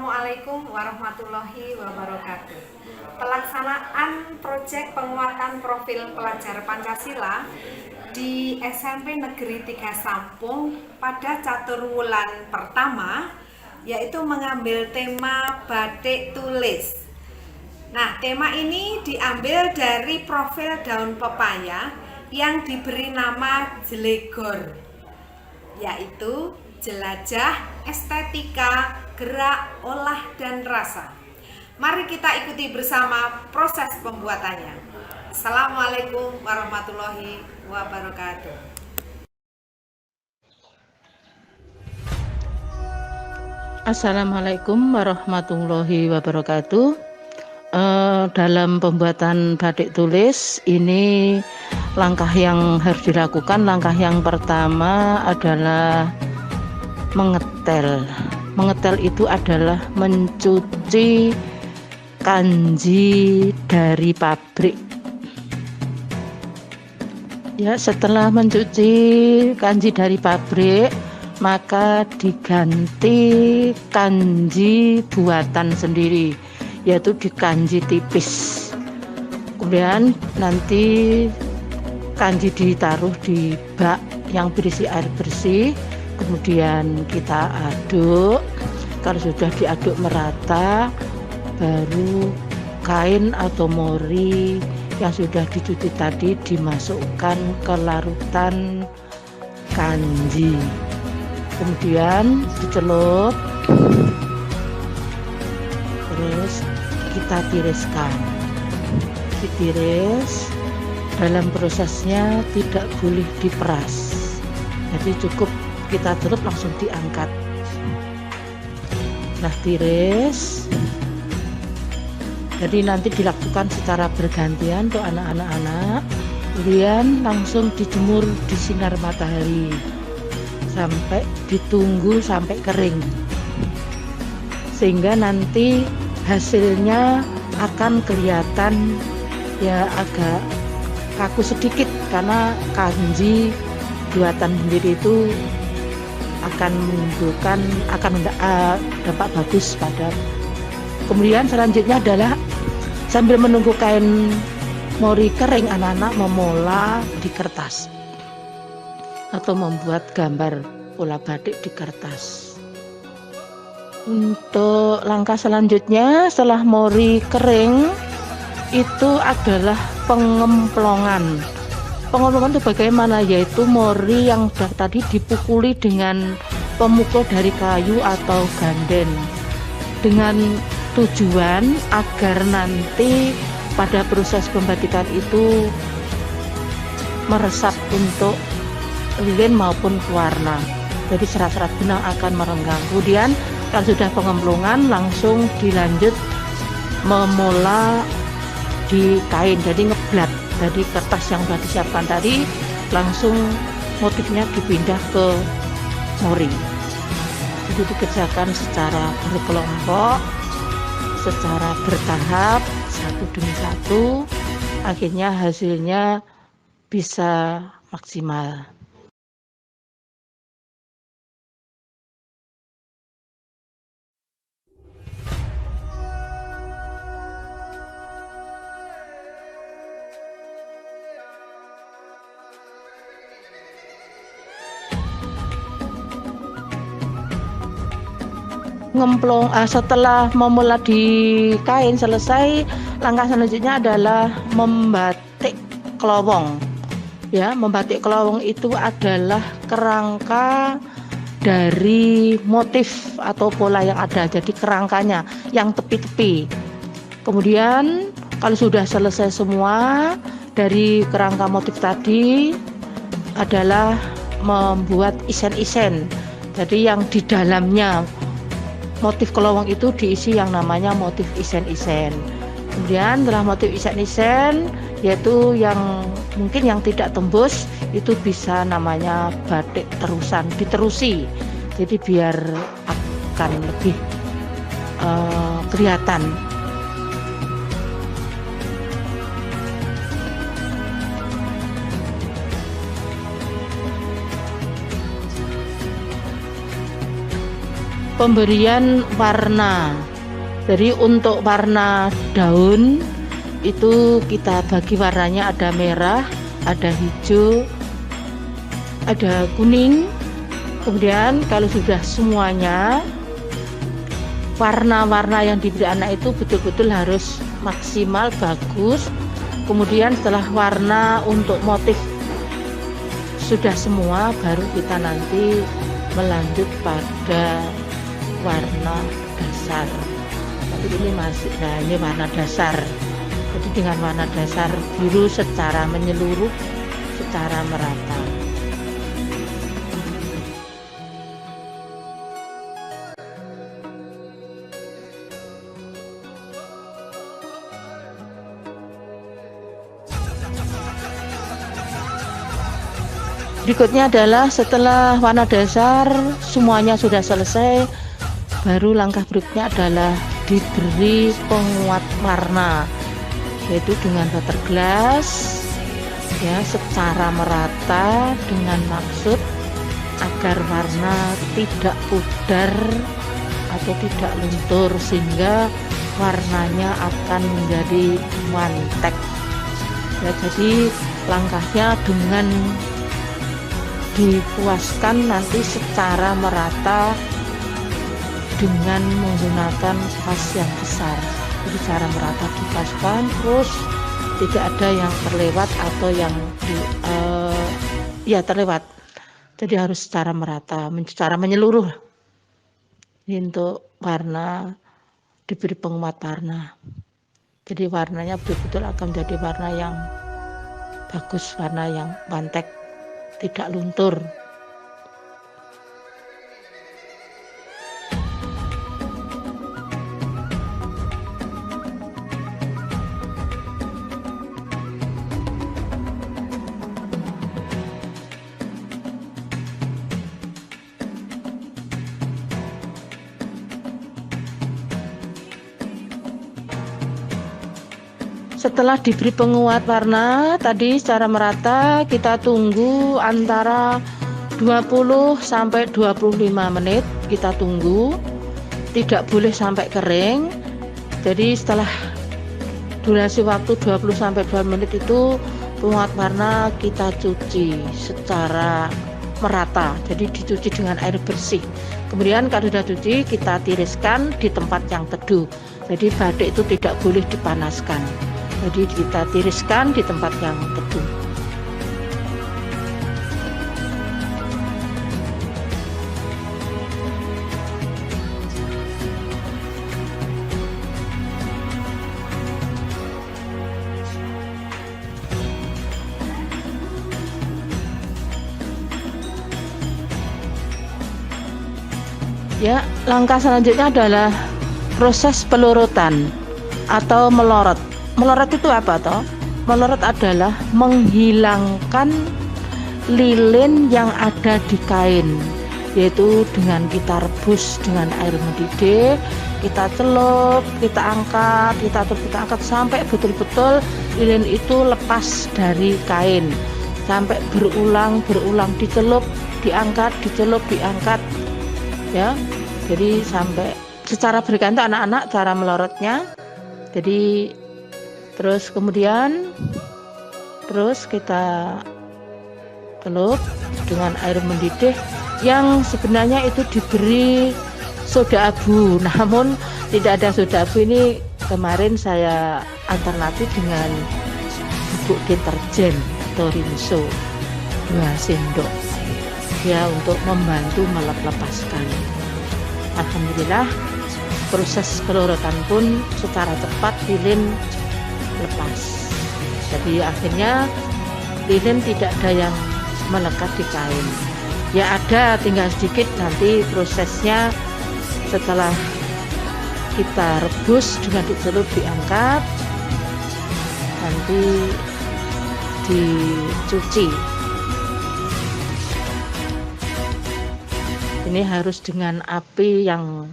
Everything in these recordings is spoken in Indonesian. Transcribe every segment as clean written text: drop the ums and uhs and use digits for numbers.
Assalamualaikum warahmatullahi wabarakatuh. Pelaksanaan proyek penguatan profil pelajar Pancasila di SMP Negeri 3 Sampung pada caturwulan pertama, yaitu mengambil tema batik tulis. Nah, tema ini diambil dari profil daun pepaya yang diberi nama Jelegor, yaitu jelajah estetika, gerak, olah, dan rasa. Mari kita ikuti bersama proses pembuatannya. Assalamualaikum warahmatullahi wabarakatuh. Assalamualaikum warahmatullahi wabarakatuh. Dalam pembuatan batik tulis ini langkah yang harus dilakukan. Langkah yang pertama adalah mengetel. Mengetel itu adalah mencuci kanji dari pabrik. Ya, setelah mencuci kanji dari pabrik, maka diganti kanji buatan sendiri, yaitu di kanji tipis. Kemudian nanti kanji ditaruh di bak yang berisi air bersih. Kemudian kita aduk. Kalau sudah diaduk merata, baru kain atau mori yang sudah dicuci tadi dimasukkan ke larutan kanji. Kemudian dicelup, terus kita tiriskan. Ditiris. Dalam prosesnya tidak boleh diperas, jadi cukup kita celup langsung diangkat. Nah, tiris. Jadi nanti dilakukan secara bergantian untuk anak-anak, kemudian langsung dijemur di sinar matahari sampai ditunggu sampai kering, sehingga nanti hasilnya akan kelihatan ya agak kaku sedikit, karena kanji buatan sendiri itu akan menimbulkan dampak bagus pada. Kemudian selanjutnya adalah sambil menunggu kain mori kering, anak-anak memola di kertas atau membuat gambar pola batik di kertas. Untuk langkah selanjutnya setelah mori kering itu adalah pengemplongan. Pengemplongan itu bagaimana? Yaitu mori yang tadi dipukuli dengan pemukul dari kayu atau ganden, dengan tujuan agar nanti pada proses pembatikan itu meresap untuk lilin maupun warna. Jadi serat-serat benang akan merenggang. Kemudian kalau sudah pengemplongan langsung dilanjut memola di kain, jadi ngeblat. Jadi kertas yang sudah disiapkan tadi langsung motifnya dipindah ke mori. Jadi dikerjakan secara berkelompok, secara bertahap, satu demi satu, akhirnya hasilnya bisa maksimal. Setelah memula di kain selesai, langkah selanjutnya adalah membatik kelowong. Ya, membatik kelowong itu adalah kerangka dari motif atau pola yang ada. Jadi kerangkanya yang tepi-tepi. Kemudian kalau sudah selesai semua dari kerangka motif tadi adalah membuat isen-isen. Jadi yang di dalamnya motif kelowong itu diisi yang namanya motif isen-isen. Kemudian setelah motif isen-isen, yaitu yang mungkin yang tidak tembus, itu bisa namanya batik terusan, diterusi. Jadi biar akan lebih kelihatan. pemberian warna. Jadi untuk warna daun itu kita bagi warnanya, ada merah, ada hijau, ada kuning. Kemudian kalau sudah semuanya, warna-warna yang diberi anak itu betul-betul harus maksimal bagus. Kemudian setelah warna untuk motif sudah semua, baru kita nanti melanjut pada warna dasar. Tapi ini masih, nah ini warna dasar. Jadi dengan warna dasar biru secara menyeluruh, secara merata. Berikutnya adalah setelah warna dasar semuanya sudah selesai, baru langkah berikutnya adalah diberi penguat warna, yaitu dengan water glass ya, secara merata dengan maksud agar warna tidak pudar atau tidak luntur, sehingga warnanya akan menjadi mantek ya. Jadi langkahnya dengan dipuaskan nanti secara merata dengan menggunakan vas yang besar. Jadi secara merata dipuaskan, terus tidak ada yang terlewat atau yang terlewat. Jadi harus secara merata, secara menyeluruh. Ini untuk warna, diberi penguat warna. Jadi warnanya betul-betul akan menjadi warna yang bagus, warna yang mantek, tidak luntur. Setelah diberi penguat warna tadi secara merata, kita tunggu antara 20 sampai 25 menit. Kita tunggu, tidak boleh sampai kering. Jadi setelah durasi waktu 20 sampai 20 menit itu, penguat warna kita cuci secara merata. Jadi dicuci dengan air bersih. Kemudian kalau sudah cuci, kita tiriskan di tempat yang teduh. Jadi batik itu tidak boleh dipanaskan. Jadi kita tiriskan di tempat yang teduh. Ya, langkah selanjutnya adalah proses pelorotan atau melorot. Melorot itu apa toh? Melorot adalah menghilangkan lilin yang ada di kain, yaitu dengan kita rebus dengan air mendidih, kita celup, kita angkat sampai betul-betul lilin itu lepas dari kain, sampai berulang dicelup, diangkat, dicelup, diangkat ya. Jadi sampai secara berganti anak-anak cara melorotnya. Jadi terus kemudian kita celup dengan air mendidih yang sebenarnya itu diberi soda abu, namun tidak ada soda abu. Ini kemarin saya alternatif dengan bubuk deterjen atau rinso 2 sendok ya, untuk membantu melepaskan. Alhamdulillah proses pelorotan pun secara cepat lilin lepas. Jadi akhirnya lilin tidak ada yang melekat di kain. Ya ada, tinggal sedikit. Nanti prosesnya setelah kita rebus dengan dicelup, diangkat, nanti dicuci. Ini harus dengan api yang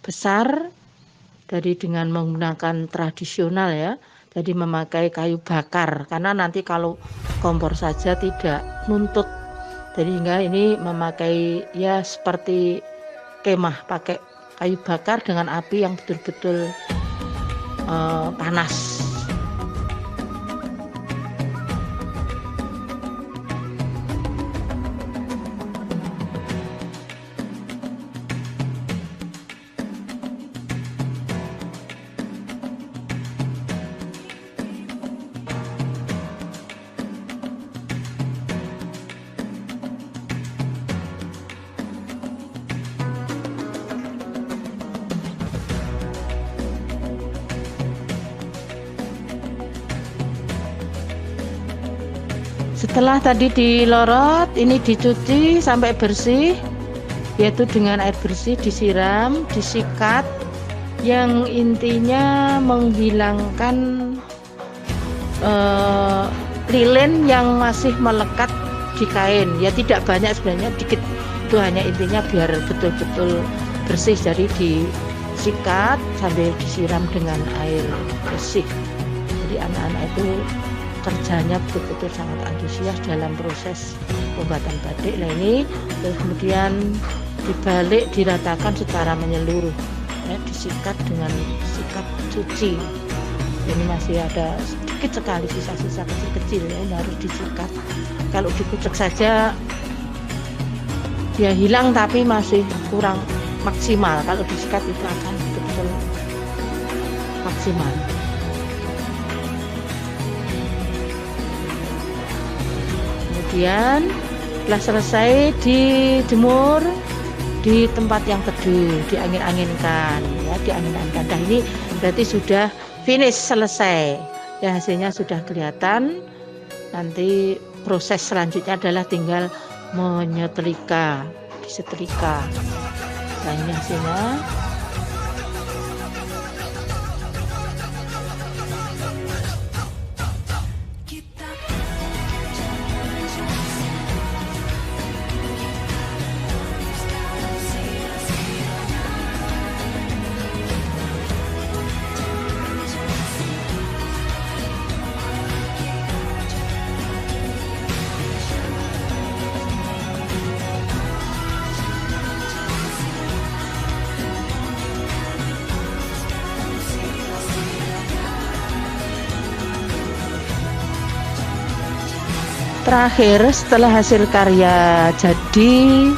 besar. Jadi dengan menggunakan tradisional ya, jadi memakai kayu bakar, karena nanti kalau kompor saja tidak nuntut. Jadi hingga ini memakai ya seperti kemah pakai kayu bakar dengan api yang betul-betul panas. Setelah tadi dilorot, ini dicuci sampai bersih, yaitu dengan air bersih disiram, disikat, yang intinya menghilangkan lilin yang masih melekat di kain. Ya tidak banyak sebenarnya, dikit, itu hanya intinya biar betul-betul bersih. Jadi disikat sambil disiram dengan air bersih. Jadi anak-anak itu kerjanya betul-betul sangat antusias dalam proses pembuatan batik. Nah ini terus kemudian dibalik, diratakan secara menyeluruh, ya, disikat dengan sikat cuci. Ini masih ada sedikit sekali sisa-sisa kecil-kecil, ya, ini harus disikat. Kalau dikucek saja ya hilang, tapi masih kurang maksimal. Kalau disikat itu akan betul-betul maksimal. Kemudian setelah selesai dijemur di tempat yang teduh, diangin-anginkan, ya, diangin-anginkan. Nah ini berarti sudah finish, selesai. Ya hasilnya sudah kelihatan. Nanti proses selanjutnya adalah tinggal menyetrika, disetrika. Nah ini hasilnya. Terakhir setelah hasil karya jadi,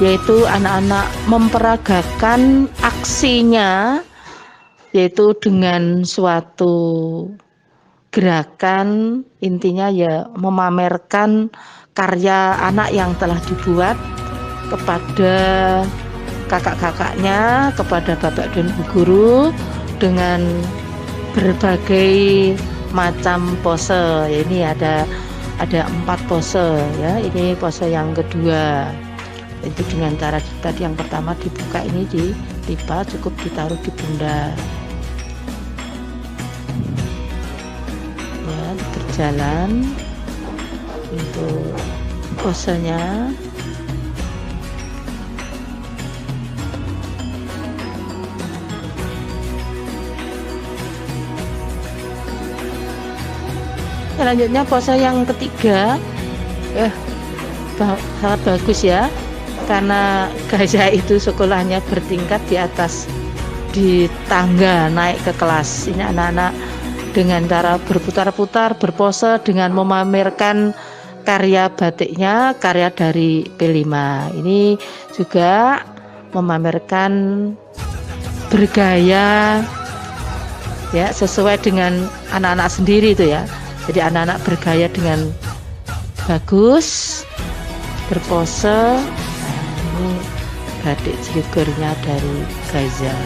yaitu anak-anak memperagakan aksinya, yaitu dengan suatu gerakan, intinya ya memamerkan karya anak yang telah dibuat kepada kakak-kakaknya, kepada bapak dan ibu guru dengan berbagai macam pose. Ini ada 4 pose, ya. Ini pose yang kedua, itu dengan cara tadi yang pertama dibuka, ini dilipat, cukup ditaruh di pundak, ya, berjalan untuk posenya. Selanjutnya pose yang ketiga, sangat bagus ya, karena Gaza itu sekolahnya bertingkat di atas, di tangga naik ke kelas. Ini anak-anak dengan cara berputar-putar, berpose dengan memamerkan karya batiknya, karya dari P5. Ini juga memamerkan bergaya, ya, sesuai dengan anak-anak sendiri itu ya. Jadi anak-anak bergaya dengan bagus, berpose. Nah, ini batik Cilegonnya dari Gaza.